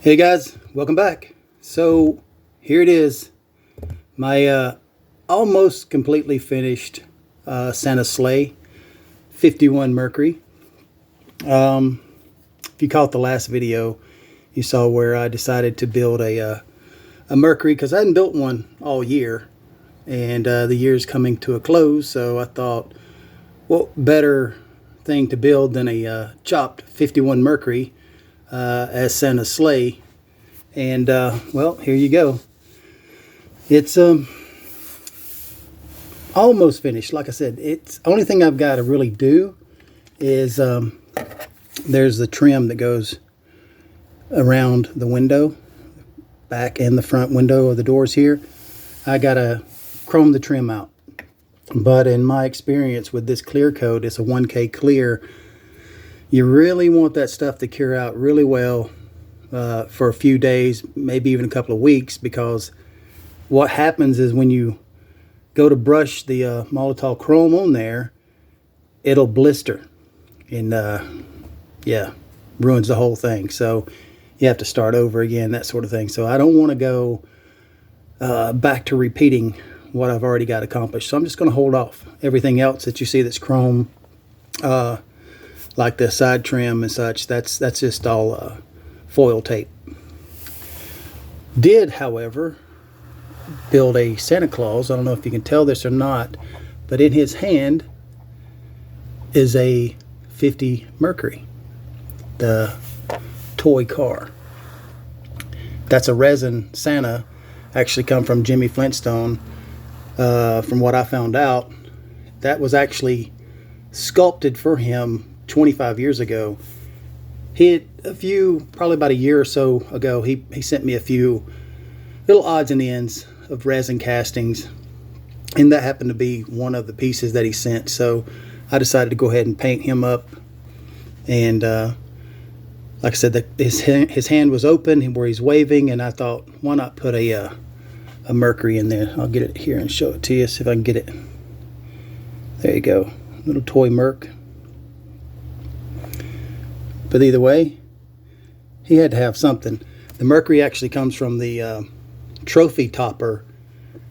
Hey guys, welcome back. So here it is, my almost completely finished Santa Sleigh 51 Mercury. If you caught the last video, you saw where I decided to build a Mercury because I hadn't built one all year, and the year's coming to a close. So I thought, what better thing to build than a chopped 51 Mercury as Santa's sleigh. And well, here you go. It's almost finished. Like I said, it's only thing I've got to really do is there's the trim that goes around the window, back and the front window of the doors here. I gotta chrome the trim out, but in my experience with this clear coat, it's a 1K clear. You really want that stuff to cure out really well for a few days, maybe even a couple of weeks, because what happens is when you go to brush the Molotov chrome on there, it'll blister and yeah, ruins the whole thing. So you have to start over again, that sort of thing. So I don't want to go back to repeating what I've already got accomplished. So I'm just going to hold off. Everything else that you see that's chrome, like the side trim and such, that's just all foil tape. Did, however, build a Santa Claus. I don't know if you can tell this or not, but in his hand is a 50 Mercury, the toy car. That's a resin Santa, actually come from Jimmy Flintstone. From what I found out, that was actually sculpted for him 25 years ago. He had probably about a year or so ago, he sent me a few little odds and ends of resin castings, and that happened to be one of the pieces that he sent. So I decided to go ahead and paint him up. And like I said, his hand was open where he's waving, and I thought, why not put a Mercury in there? I'll get it here and show it to you, see if I can get it. There you go, little toy Merc. But either way, he had to have something. The Mercury actually comes from the trophy topper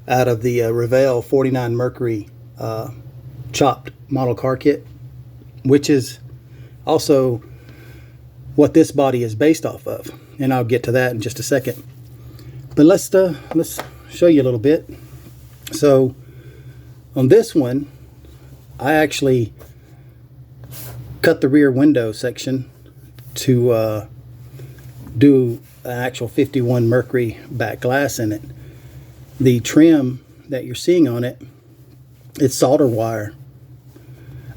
out of the Revell 49 Mercury chopped model car kit, which is also what this body is based off of. And I'll get to that in just a second. But let's show you a little bit. So on this one, I actually cut the rear window section to do an actual 51 Mercury back glass in it. The trim that you're seeing on it, it's solder wire.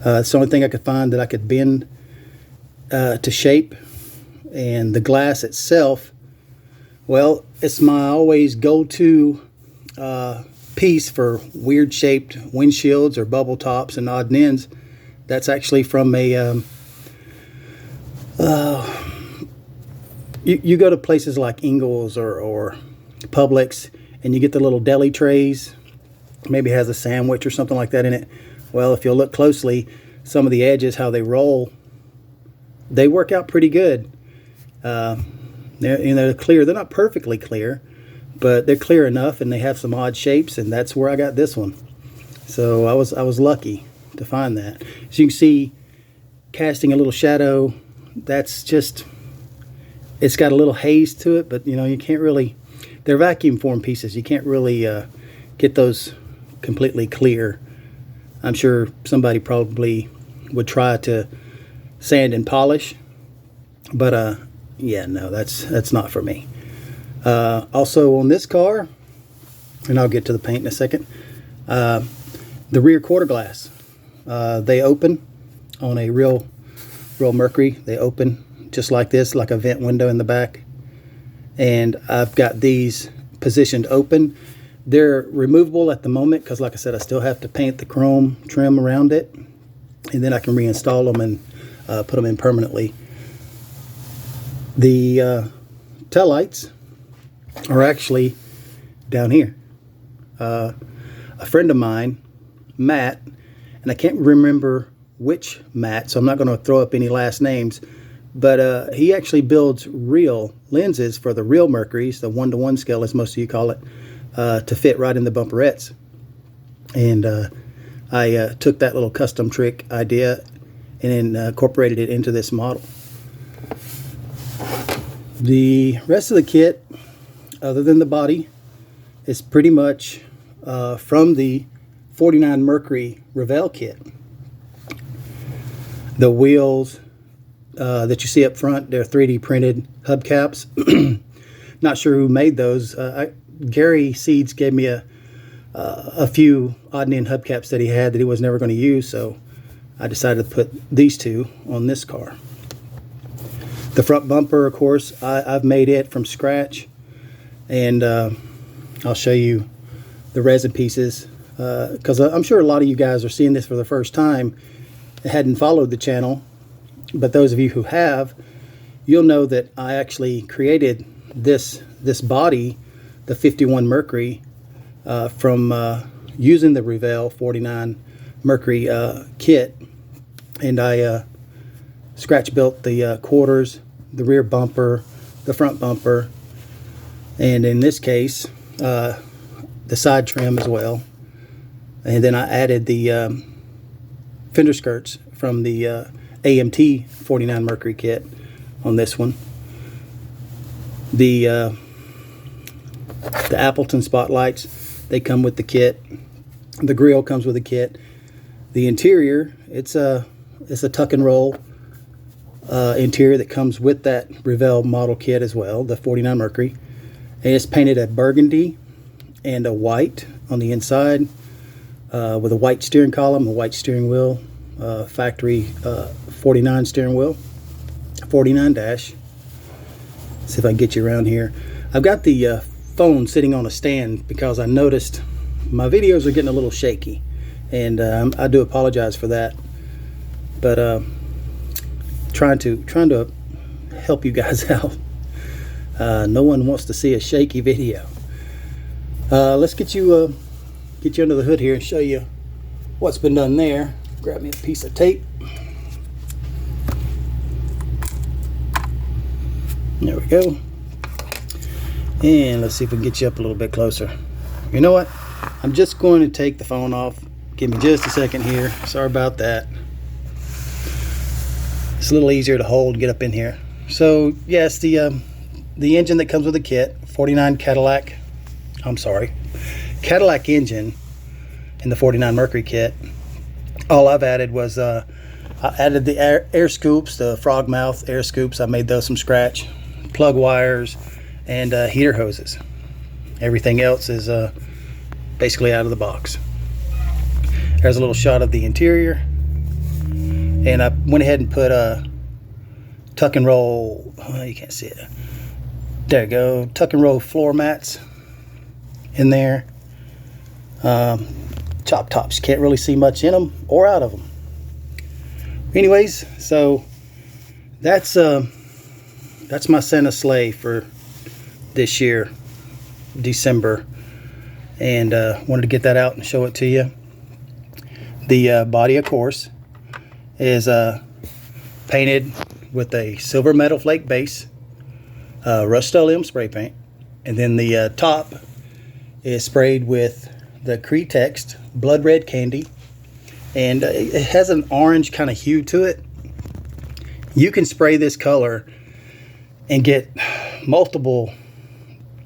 It's the only thing I could find that I could bend to shape. And the glass itself, well, it's my always go-to piece for weird shaped windshields or bubble tops and odd ends. That's actually from a you go to places like Ingles or Publix, and you get the little deli trays, maybe it has a sandwich or something like that in it. Well, if you'll look closely, some of the edges, how they roll, they work out pretty good. They're clear. They're not perfectly clear, but they're clear enough, and they have some odd shapes, and that's where I got this one. So I was lucky to find that. As you can see, casting a little shadow, that's just, it's got a little haze to it, but you know, you can't really, they're vacuum form pieces. You can't really get those completely clear. I'm sure somebody probably would try to sand and polish, but yeah, no, that's not for me. Also on this car, and I'll get to the paint in a second, the rear quarter glass, they open on a real Mercury. They open just like this, like a vent window in the back. And I've got these positioned open. They're removable at the moment because, like I said, I still have to paint the chrome trim around it, and then I can reinstall them and put them in permanently. The tail lights are actually down here. A friend of mine, Matt, and I can't remember which Matt, so I'm not going to throw up any last names, But he actually builds real lenses for the real Mercuries, the 1-to-1 scale, as most of you call it, to fit right in the bumperettes. And I took that little custom trick idea and then incorporated it into this model. The rest of the kit, other than the body, is pretty much from the 49 Mercury Revell kit. The wheels that you see up front, they're 3D printed hubcaps. Not sure who made those. Gary Seeds gave me a few odd and end hubcaps that he had that he was never going to use, so I decided to put these two on this car. The front bumper, of course, I've made it from scratch, and I'll show you the resin pieces, because I'm sure a lot of you guys are seeing this for the first time that hadn't followed the channel, but those of you who have, you'll know that I actually created this body, the 51 Mercury, from using the Revell 49 Mercury kit, and I scratch built the quarters, the rear bumper, the front bumper, and in this case the side trim as well. And then I added the fender skirts from the AMT 49 Mercury kit on this one. The Appleton spotlights, they come with the kit. The grille comes with the kit. The interior, it's a tuck and roll interior that comes with that Revell model kit as well, the 49 Mercury. And it's painted a burgundy and a white on the inside, with a white steering column, a white steering wheel, factory 49 steering wheel, 49 dash. See if I can get you around here. I've got the phone sitting on a stand because I noticed my videos are getting a little shaky, and I do apologize for that. But trying to help you guys out. No one wants to see a shaky video. Let's get you under the hood here and show you what's been done there. Grab me a piece of tape. There we go. And let's see if we can get you up a little bit closer. You know what? I'm just going to take the phone off. Give me just a second here. Sorry about that. It's a little easier to hold and get up in here. So yes, the engine that comes with the kit, 49 Cadillac engine in the 49 Mercury kit. All I've added was I added the air scoops, the frog mouth air scoops. I made those from scratch, plug wires, and heater hoses. Everything else is basically out of the box. There's a little shot of the interior, and I went ahead and put a tuck and roll, you can't see it, there you go, tuck and roll floor mats in there. Chop tops, can't really see much in them or out of them. Anyways, so that's my Santa sleigh for this year, December, and wanted to get that out and show it to you. The body, of course, is painted with a silver metal flake base, Rust-Oleum spray paint, and then the top is sprayed with the Cretext blood red candy, and it has an orange kind of hue to it. You can spray this color and get multiple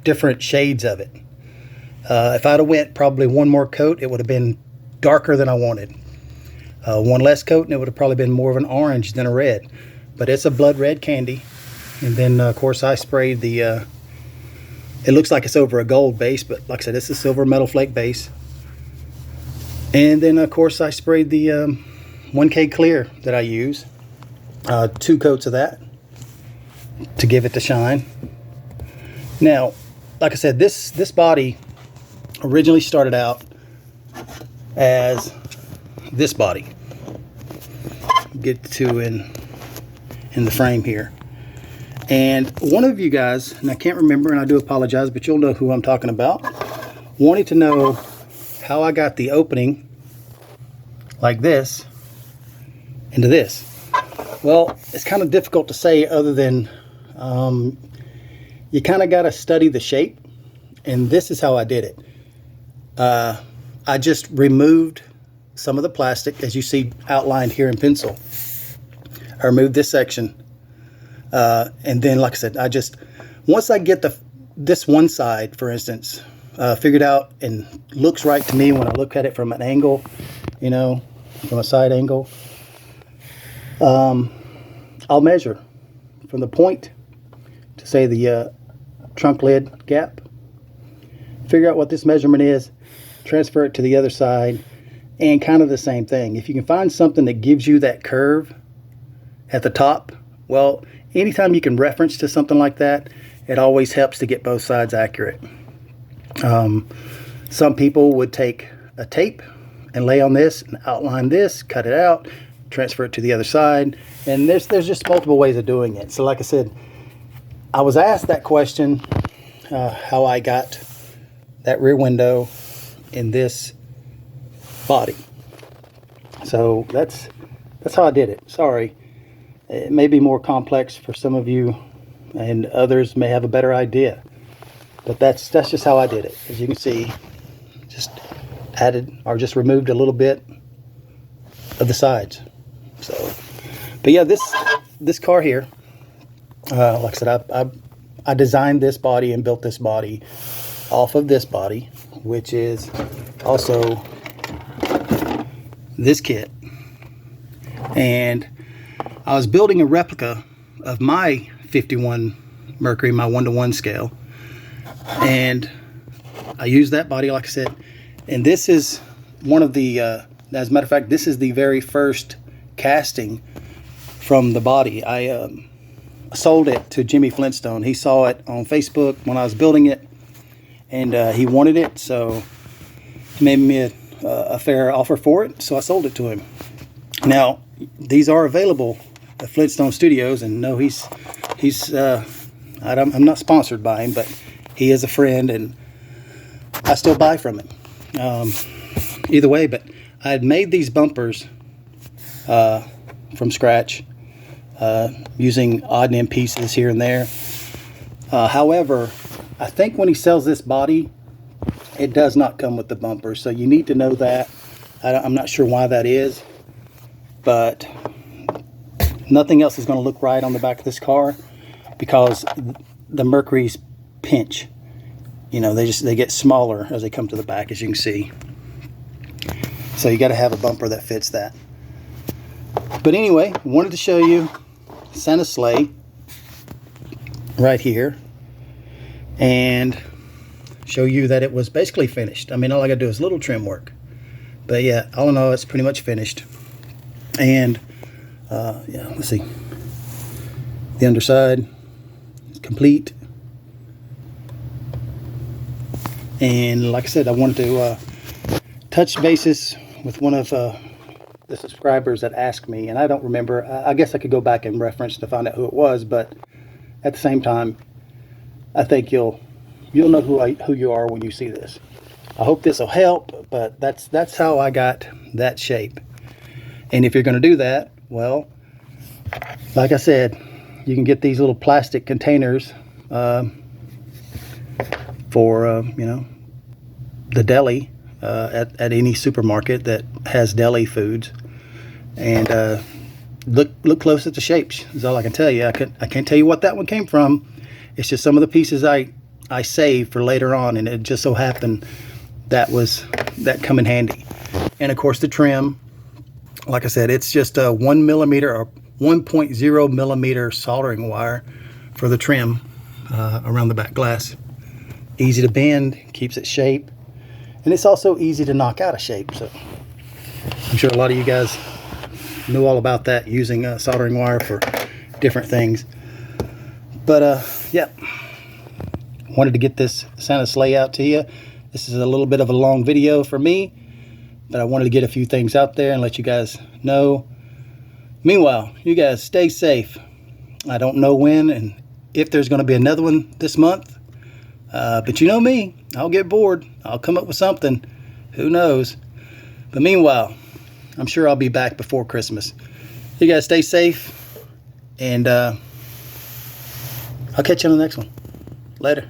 different shades of it. If I'd have went probably one more coat, it would have been darker than I wanted. One less coat and it would have probably been more of an orange than a red, but it's a blood red candy. And then of course I sprayed the it looks like it's over a gold base, but like I said, it's a silver metal flake base. And then of course I sprayed the 1K clear that I use, 2 coats of that to give it the shine. Now, like I said, this body originally started out as this body. Get to in the frame here. And one of you guys, and I can't remember, and I do apologize, but you'll know who I'm talking about, wanted to know how I got the opening like this into this. Well, it's kind of difficult to say other than you kind of got to study the shape. And this is how I did it. I just removed some of the plastic, as you see outlined here in pencil. I removed this section. And then, like I said, once I get this one side, for instance, figured out and looks right to me when I look at it from an angle, you know, from a side angle, I'll measure from the point to, say, the trunk lid gap, figure out what this measurement is, transfer it to the other side, and kind of the same thing. If you can find something that gives you that curve at the top, well, anytime you can reference to something like that, it always helps to get both sides accurate. Some people would take a tape and lay on this and outline this, cut it out, transfer it to the other side, and there's just multiple ways of doing it. So like I said, I was asked that question, how I got that rear window in this body. So that's how I did it. Sorry, it may be more complex for some of you, and others may have a better idea, but that's just how I did it. As you can see, just added or just removed a little bit of the sides. So, but yeah, this car here, like I said, I designed this body and built this body off of this body, which is also this kit. And I was building a replica of my 51 Mercury, my 1:1 scale, and I used that body, like I said. And this is one of the as a matter of fact, this is the very first casting from the body. I sold it to Jimmy Flintstone. He saw it on Facebook when I was building it, and he wanted it, so he made me a fair offer for it, so I sold it to him. Now, these are available at Flintstone Studios, and no, I'm not sponsored by him, but he is a friend, and I still buy from him. Either way, but I had made these bumpers from scratch, using odd and end pieces here and there. However, I think when he sells this body, it does not come with the bumpers, so you need to know that. I'm not sure why that is, but nothing else is going to look right on the back of this car because the Mercury's pinch. You know, they get smaller as they come to the back, as you can see. So you got to have a bumper that fits that. But anyway, wanted to show you Santa's sleigh right here and show you that it was basically finished. I mean, all I got to do is little trim work. But yeah, all in all, it's pretty much finished. And yeah, let's see. The underside is complete. And like I said, I wanted to touch bases with one of the subscribers that asked me, and I don't remember. I guess I could go back and reference to find out who it was, but at the same time, I think you'll know who you are when you see this. I hope this will help, but that's how I got that shape. And if you're going to do that, well, like I said, you can get these little plastic containers for you know, the deli at any supermarket that has deli foods, and look close at the shapes is all I can tell you. I can't tell you what that one came from. It's just some of the pieces I saved for later on, and it just so happened that come in handy. And of course the trim, like I said, it's just a 1 millimeter or 1.0 millimeter soldering wire for the trim around the back glass. Easy to bend, keeps its shape, and it's also easy to knock out of shape. So I'm sure a lot of you guys knew all about that, using soldering wire for different things. But yeah, wanted to get this Santa sleigh out to you. This is a little bit of a long video for me, but I wanted to get a few things out there and let you guys know. Meanwhile, you guys stay safe. I don't know when and if there's going to be another one this month. But you know me, I'll get bored. I'll come up with something. Who knows? But meanwhile, I'm sure I'll be back before Christmas. You guys stay safe. And I'll catch you on the next one. Later.